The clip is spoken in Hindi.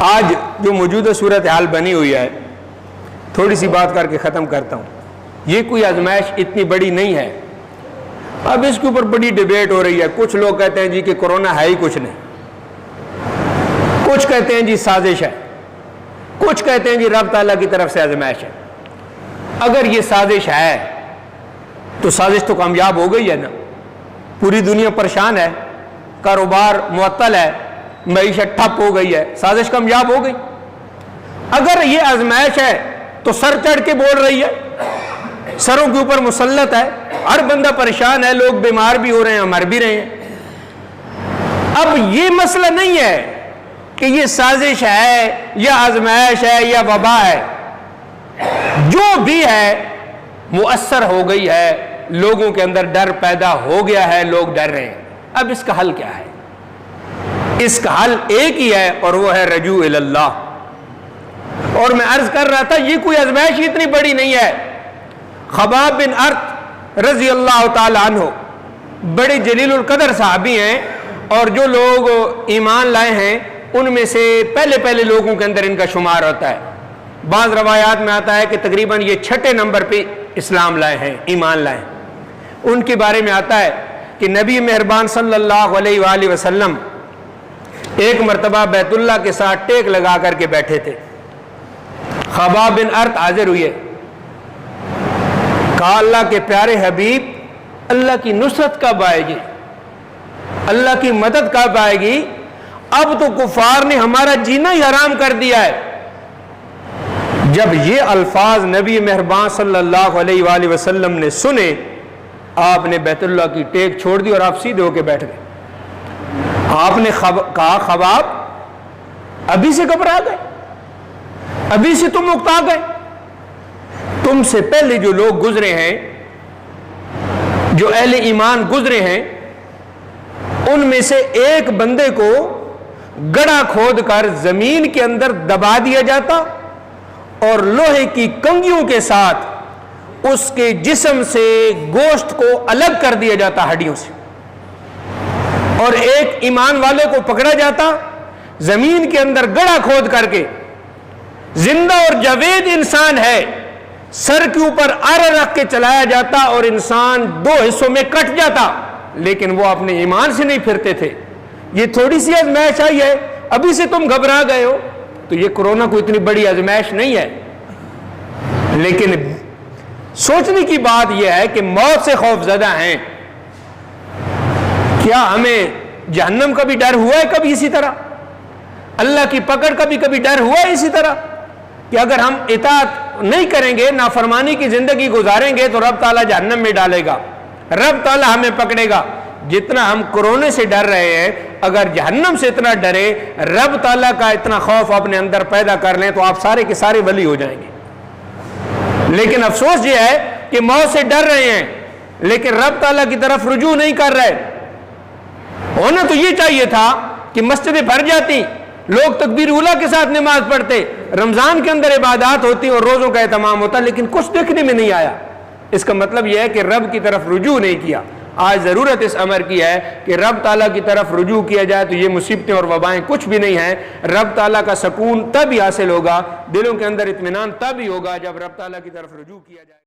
आज जो मौजूदा सूरत हाल बनी हुई है, थोड़ी सी बात करके ख़त्म करता हूँ। ये कोई आजमाइश इतनी बड़ी नहीं है। अब इसके ऊपर बड़ी डिबेट हो रही है। कुछ लोग कहते हैं जी कि कोरोना है ही कुछ नहीं, कुछ कहते हैं जी साजिश है, कुछ कहते हैं जी रब ताला की तरफ से आजमाइश है। अगर ये साजिश है तो साजिश तो कामयाब हो गई है ना। पूरी दुनिया परेशान है, कारोबार मुअत्तल है, मईशत ठप हो गई है, साजिश कामयाब हो गई। अगर ये आजमाइश है तो सर चढ़ के बोल रही है, सरों के ऊपर मुसल्लत है, हर बंदा परेशान है, लोग बीमार भी हो रहे हैं, मर भी रहे हैं। अब ये मसला नहीं है कि ये साजिश है या आजमाइश है या वबा है, जो भी है मुअस्सर हो गई है, लोगों के अंदर डर पैदा हो गया है, लोग डर रहे हैं। अब इसका हल क्या है? इसका हल एक ही है और वो है रजू इल्लाह। और मैं अर्ज कर रहा था ये कोई आजमाइश इतनी बड़ी नहीं है। खबाब बिन अर्त रजी अल्लाह ताला अन्हु बड़े जलीलुल कदर साहबी हैं और जो लोग ईमान लाए हैं उनमें से पहले पहले लोगों के अंदर इनका शुमार होता है। बाज़ रवायात में आता है कि तकरीबन ये 6ठे नंबर पे इस्लाम लाए हैं, ईमान लाए हैं। उनके बारे में आता है कि नबी मेहरबान सल्लल्लाहु अलैहि वसल्लम एक मरतबा बैतुल्लाह के साथ टेक लगा करके बैठे थे। खबाब बिन अर्त हाजिर हुए, कहा अल्लाह के प्यारे हबीब, अल्लाह की नुसरत कब आएगी, अल्लाह की मदद कब आएगी? अब तो कुफार ने हमारा जीना ही हराम कर दिया है। जब ये अल्फाज नबी मेहरबान सल्लल्लाहु अलैहि वसल्लम ने सुने, आपने बैतुल्लाह की टेक छोड़ दी और आप सीधे होके बैठ गए। आपने कहा खबाब अभी से घबरा गए, अभी से तुम मुक्ता गए? तुमसे पहले जो लोग गुजरे हैं, जो अहले ईमान गुजरे हैं, उनमें से एक बंदे को गड्ढा खोद कर जमीन के अंदर दबा दिया जाता और लोहे की कंगियों के साथ उसके जिस्म से गोश्त को अलग कर दिया जाता हड्डियों से, और एक ईमान वाले को पकड़ा जाता, जमीन के अंदर गड्ढा खोद करके, जिंदा और जावेद इंसान है, सर के ऊपर आरा रख के चलाया जाता और इंसान 2 हिस्सों में कट जाता, लेकिन वो अपने ईमान से नहीं फिरते थे। ये थोड़ी सी आजमाइश आई है, अभी से तुम घबरा गए हो, तो ये कोरोना कोई इतनी बड़ी आजमाइश नहीं है। लेकिन सोचने की बात यह है कि मौत से खौफजदा हैं। क्या हमें जहन्नम का भी डर हुआ है कभी इसी तरह? अल्लाह की पकड़ का भी कभी डर हुआ है इसी तरह कि अगर हम इताअत नहीं करेंगे, नाफरमानी की जिंदगी गुजारेंगे तो रब ताला जहन्नम में डालेगा, रब ताला हमें पकड़ेगा। जितना हम कोरोना से डर रहे हैं, अगर जहन्नम से इतना डरे, रब ताला का इतना खौफ अपने अंदर पैदा कर लें तो आप सारे के सारे वली हो जाएंगे। लेकिन अफसोस ये है कि मौत से डर रहे हैं लेकिन रब ताला की तरफ रुजू नहीं कर रहे। होना तो ये चाहिए था कि मस्जिदें भर जाती, लोग तकबीर उला के साथ नमाज पढ़ते, रमजान के अंदर इबादत होती और रोजों का एहतमाम होता, लेकिन कुछ देखने में नहीं आया। इसका मतलब यह है कि रब की तरफ रुजू नहीं किया। आज जरूरत इस अमर की है कि रब ताला की तरफ रुजू किया जाए तो ये मुसीबतें और वबाएं कुछ भी नहीं है। रब ताला का सुकून तभी हासिल होगा, दिलों के अंदर इत्मीनान तभी होगा जब रब ताला की तरफ रुजू किया जाए।